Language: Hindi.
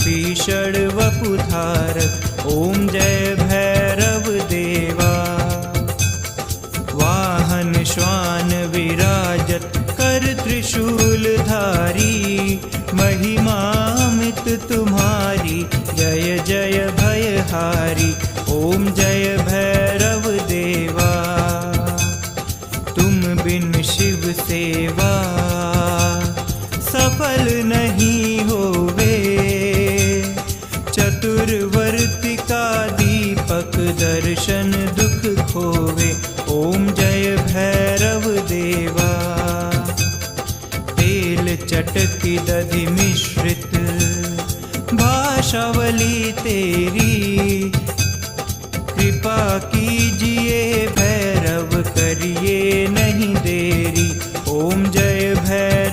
भीषण वपुधारक ओम जय भैरव देवा। वाहन श्वान विराजत कर त्रिशूल धारी, महिमा अमित तुम्हारी जय जय भयहारी ओम जय भैरव देवा। तुम बिन शिव सेवा सफल नहीं होवे, चतुर्वर्ती का दीपक दर्शन दुख खोवे ओम जय भैरव देवा। तेल चटकी दधि मिश्रित भाषावली तेरी, कृपा कीजिए भैरव करिए नहीं देरी ओम जय भैरव